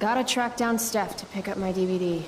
Gotta track down Steph to pick up my DVD.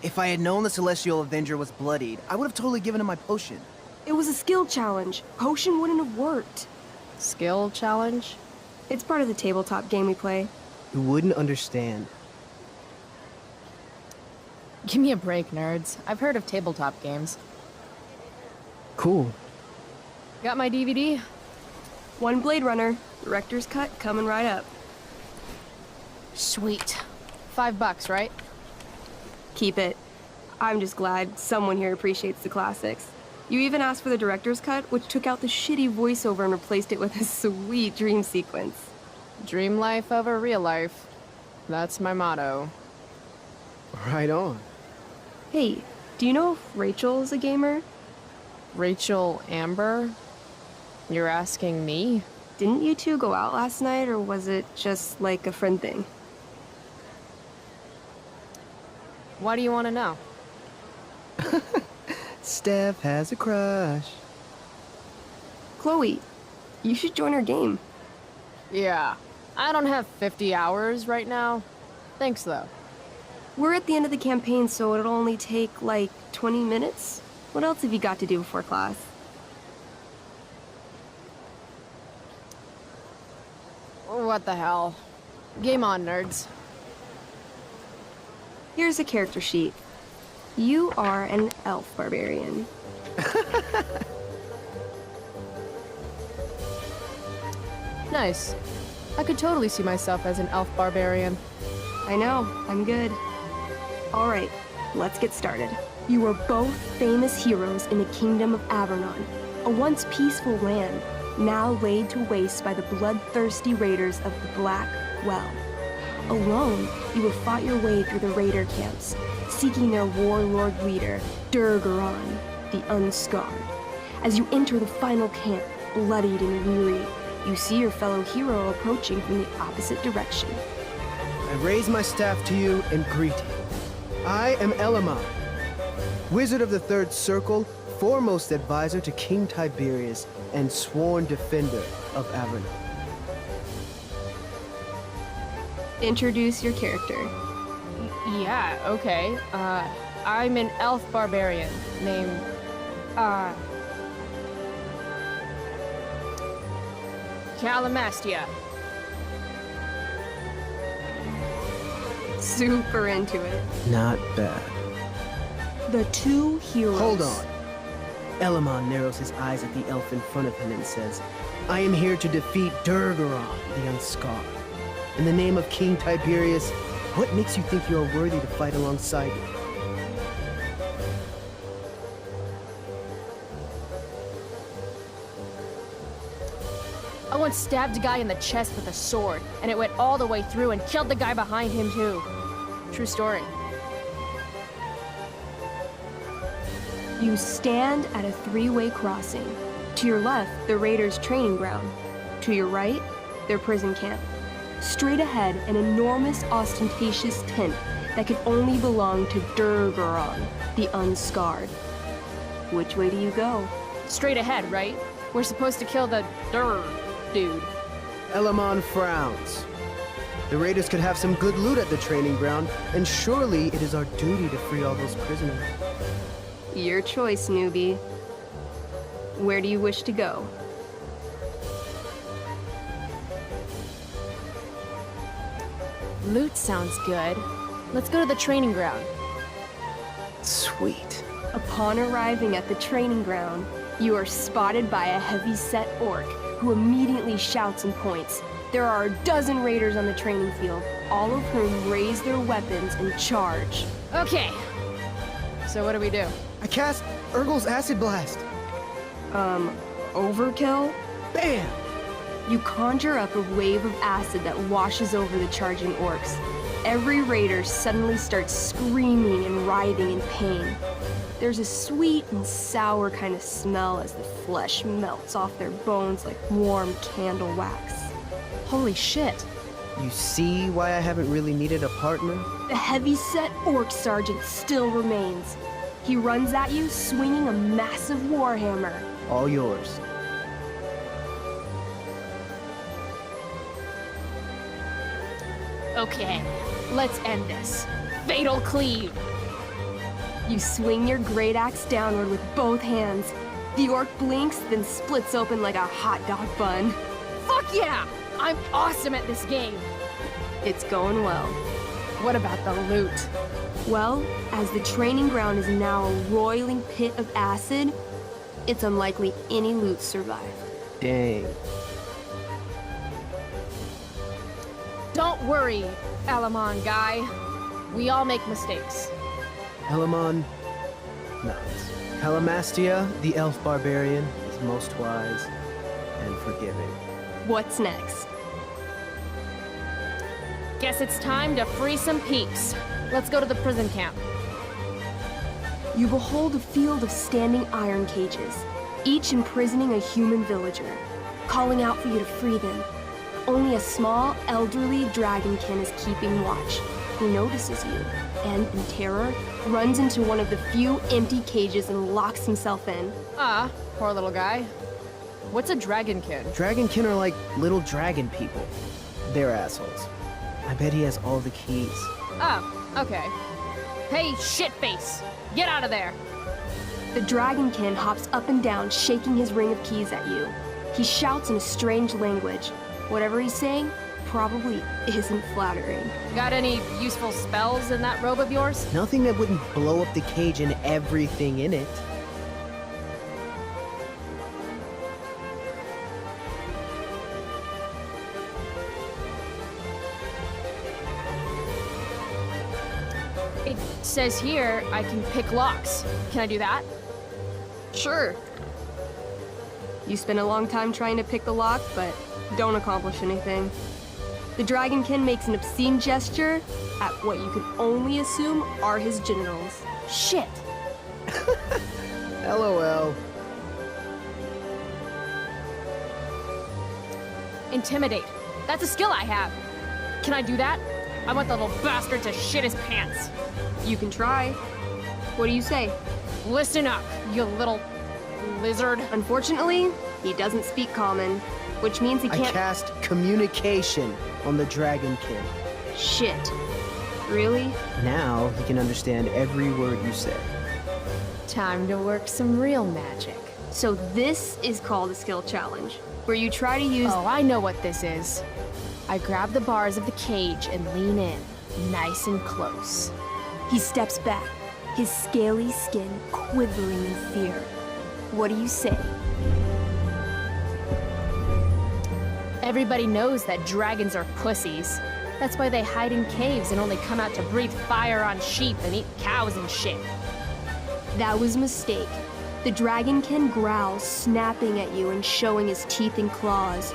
If I had known the Celestial Avenger was bloodied, I would have totally given him my potion. It was a skill challenge. Potion wouldn't have worked. Skill challenge? It's part of the tabletop game we play. You wouldn't understand. Give me a break, nerds. I've heard of tabletop games. Cool. Got my DVD? One Blade Runner, director's cut coming right up. Sweet. $5, right? Keep it. I'm just glad someone here appreciates the classics. You even asked for the director's cut, which took out the shitty voiceover and replaced it with a sweet dream sequence. Dream life over real life. That's my motto. Right on. Hey, do you know if Rachel is a gamer? Rachel Amber? You're asking me? Didn't you two go out last night, or was it just like a friend thing? Why do you want to know? Steph has a crush. Chloe, you should join our game. Yeah. I don't have 50 hours right now. Thanks, though. We're at the end of the campaign, so it'll only take, like, 20 minutes. What else have you got to do before class? What the hell? Game on, nerds. Here's a character sheet. You are an elf barbarian. Nice. I could totally see myself as an elf barbarian. I know, I'm good. All right, let's get started. You are both famous heroes in the kingdom of Avernon, a once peaceful land, now laid to waste by the bloodthirsty raiders of the Black Well. Alone, you have fought your way through the raider camps, seeking their warlord leader, Durgaron, the Unscarred. As you enter the final camp, bloodied and weary, you see your fellow hero approaching from the opposite direction. I raise my staff to you and greet you. I am Elamon, Wizard of the Third Circle, foremost advisor to King Tiberius, and sworn defender of Avernon. Introduce your character. Yeah, okay. I'm an elf barbarian named, Calamastia. Super into it. Not bad. The two heroes. Hold on. Elamon narrows his eyes at the elf in front of him and says, I am here to defeat Durgaron, the Unscarred. In the name of King Tiberius, what makes you think you are worthy to fight alongside me? I once stabbed a guy in the chest with a sword, and it went all the way through and killed the guy behind him, too. True story. You stand at a three-way crossing. To your left, the raiders' training ground. To your right, their prison camp. Straight ahead, an enormous, ostentatious tent that could only belong to Durgaron, the Unscarred. Which way do you go? Straight ahead, right? We're supposed to kill the dude. Elamon frowns. The raiders could have some good loot at the training ground, and surely it is our duty to free all those prisoners. Your choice, newbie. Where do you wish to go? Loot sounds good. Let's go to the training ground. Sweet. Upon arriving at the training ground, you are spotted by a heavy-set orc who immediately shouts and points. There are a dozen raiders on the training field, all of whom raise their weapons and charge. Okay. So what do we do? I cast Urgel's Acid Blast. Overkill? Bam! You conjure up a wave of acid that washes over the charging orcs. Every raider suddenly starts screaming and writhing in pain. There's a sweet and sour kind of smell as the flesh melts off their bones like warm candle wax. Holy shit. You see why I haven't really needed a partner? The heavy-set orc sergeant still remains. He runs at you swinging a massive warhammer. All yours. Okay, let's end this. Fatal cleave! You swing your great axe downward with both hands. The orc blinks, then splits open like a hot dog bun. Fuck yeah! I'm awesome at this game! It's going well. What about the loot? Well, as the training ground is now a roiling pit of acid, it's unlikely any loot survived. Dang. Don't worry, Alamon guy. We all make mistakes. Elamon, not. Calamastia, the elf barbarian, is most wise and forgiving. What's next? Guess it's time to free some peeps. Let's go to the prison camp. You behold a field of standing iron cages, each imprisoning a human villager, calling out for you to free them. Only a small, elderly dragonkin is keeping watch. He notices you, and in terror, runs into one of the few empty cages and locks himself in. Ah, poor little guy. What's a dragonkin? Dragonkin are like little dragon people. They're assholes. I bet he has all the keys. Oh, okay. Hey, shitface! Get out of there! The dragonkin hops up and down, shaking his ring of keys at you. He shouts in a strange language. Whatever he's saying probably isn't flattering. Got any useful spells in that robe of yours? Nothing that wouldn't blow up the cage and everything in it. It says here I can pick locks. Can I do that? Sure. You spend a long time trying to pick the lock, but don't accomplish anything. The dragonkin makes an obscene gesture at what you can only assume are his genitals. Shit! LOL. Intimidate. That's a skill I have. Can I do that? I want the little bastard to shit his pants. You can try. What do you say? Listen up, you little lizard. Unfortunately, he doesn't speak common, which means he I can't— cast communication on the dragonkin. Shit. Really? Now he can understand every word you say. Time to work some real magic. So this is called a skill challenge, where you try to use— Oh, I know what this is. I grab the bars of the cage and lean in, nice and close. He steps back, his scaly skin quivering in fear. What do you say? Everybody knows that dragons are pussies. That's why they hide in caves and only come out to breathe fire on sheep and eat cows and shit. That was a mistake. The dragonkin growls, snapping at you and showing his teeth and claws.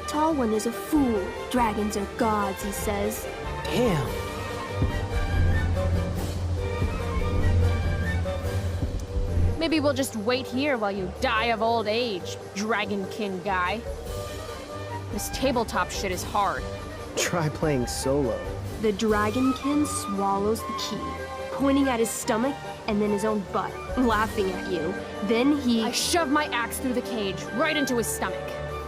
Tall One is a fool. Dragons are gods, he says. Damn. Maybe we'll just wait here while you die of old age, dragonkin guy. This tabletop shit is hard. Try playing solo. The dragonkin swallows the key, pointing at his stomach and then his own butt, laughing at you. Then I shove my axe through the cage, right into his stomach.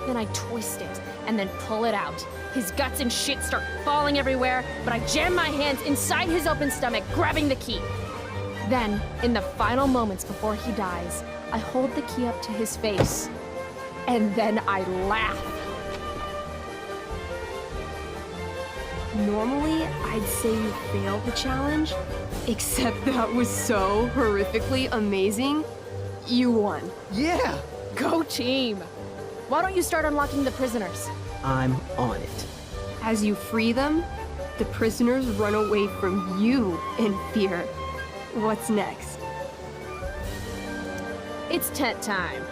Then I twist it, and then pull it out. His guts and shit start falling everywhere, but I jam my hands inside his open stomach, grabbing the key. Then, in the final moments before he dies, I hold the key up to his face. And then I laugh. Normally, I'd say you failed the challenge, except that was so horrifically amazing. You won. Yeah! Go team! Why don't you start unlocking the prisoners? I'm on it. As you free them, the prisoners run away from you in fear. What's next? It's tent time.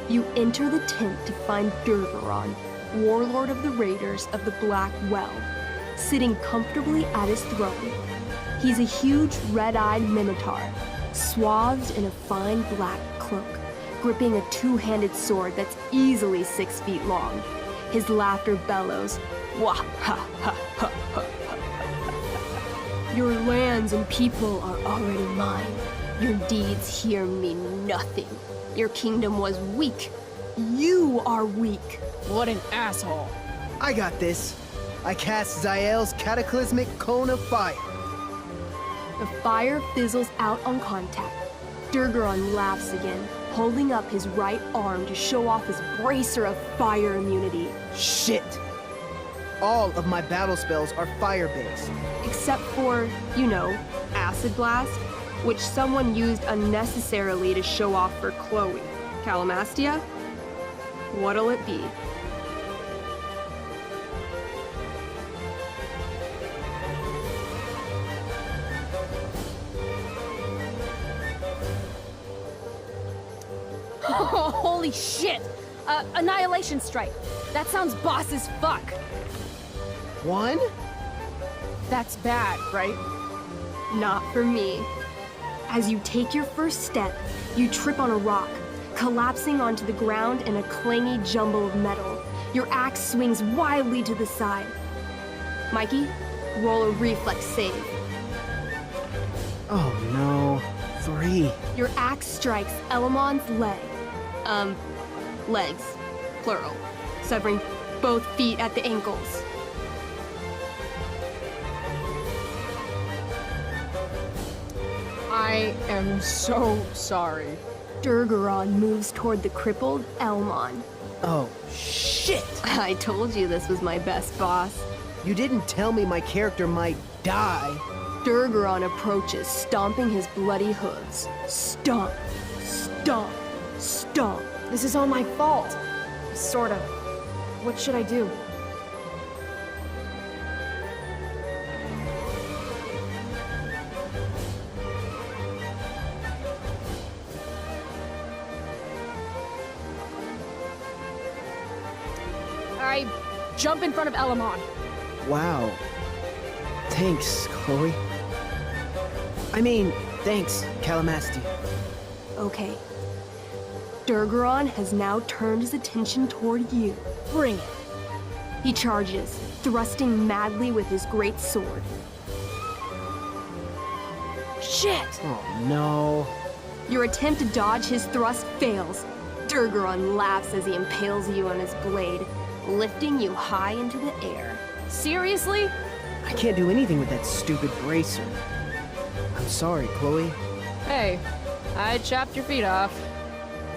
You enter the tent to find Durgaron, warlord of the Raiders of the Black Well, sitting comfortably at his throne. He's a huge red-eyed minotaur, swathed in a fine black cloak, gripping a two-handed sword that's easily 6 feet long. His laughter bellows. Wah ha ha ha ha. Your lands and people are already mine. Your deeds here mean nothing. Your kingdom was weak. You are weak. What an asshole. I got this. I cast Zael's cataclysmic cone of fire. The fire fizzles out on contact. Durgaron laughs again, holding up his right arm to show off his bracer of fire immunity. Shit! All of my battle spells are fire-based. Except for, you know, Acid Blast, which someone used unnecessarily to show off for Chloe. Calamastia? What'll it be? Holy shit! Annihilation Strike. That sounds boss as fuck. One? That's bad, right? Not for me. As you take your first step, you trip on a rock, collapsing onto the ground in a clangy jumble of metal. Your axe swings wildly to the side. Mikey, roll a reflex save. Oh no. 3. Your axe strikes Elamon's leg. Legs. Plural. Severing both feet at the ankles. I am so sorry. Durgaron moves toward the crippled Elmon. Oh, shit! I told you this was my best boss. You didn't tell me my character might die. Durgaron approaches, stomping his bloody hooves. Stomp, stomp, stomp. This is all my fault. Sort of. What should I do? I jump in front of Elamon. Wow. Thanks, Chloe. I mean, thanks, Calamastia. Okay. Durgaron has now turned his attention toward you. Bring it. He charges, thrusting madly with his great sword. Shit! Oh no. Your attempt to dodge his thrust fails. Durgaron laughs as he impales you on his blade, lifting you high into the air. Seriously? I can't do anything with that stupid bracer. I'm sorry, Chloe. Hey, I chopped your feet off.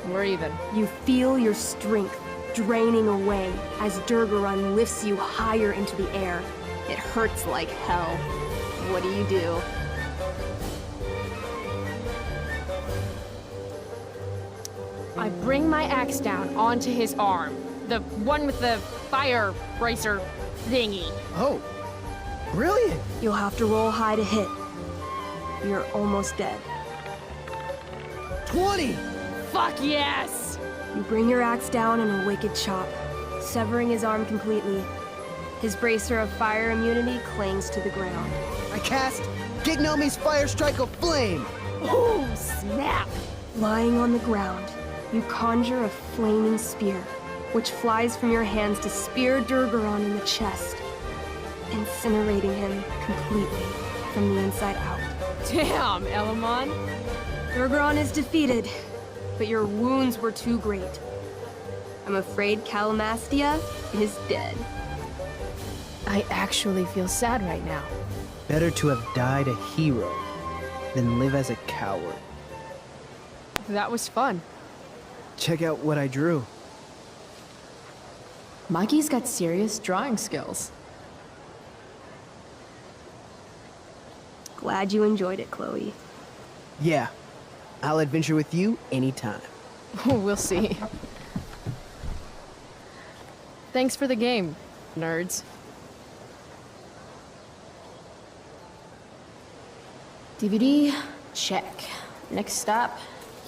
We're even. You feel your strength draining away as Durgaron lifts you higher into the air. It hurts like hell. What do? I bring my axe down onto his arm. The one with the fire bracer thingy. Oh, brilliant! You'll have to roll high to hit. You're almost dead. 20! Fuck yes! You bring your axe down in a wicked chop, severing his arm completely. His bracer of fire immunity clings to the ground. I cast Gignomi's Fire Strike of Flame! Ooh, snap! Lying on the ground, you conjure a flaming spear, which flies from your hands to spear Durgaron in the chest, incinerating him completely from the inside out. Damn, Elamon. Durgaron is defeated, but your wounds were too great. I'm afraid Calamastia is dead. I actually feel sad right now. Better to have died a hero than live as a coward. That was fun. Check out what I drew. Mikey's got serious drawing skills. Glad you enjoyed it, Chloe. Yeah, I'll adventure with you anytime. We'll see. Thanks for the game, nerds. DVD, check. Next stop,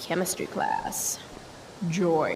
chemistry class. Joy.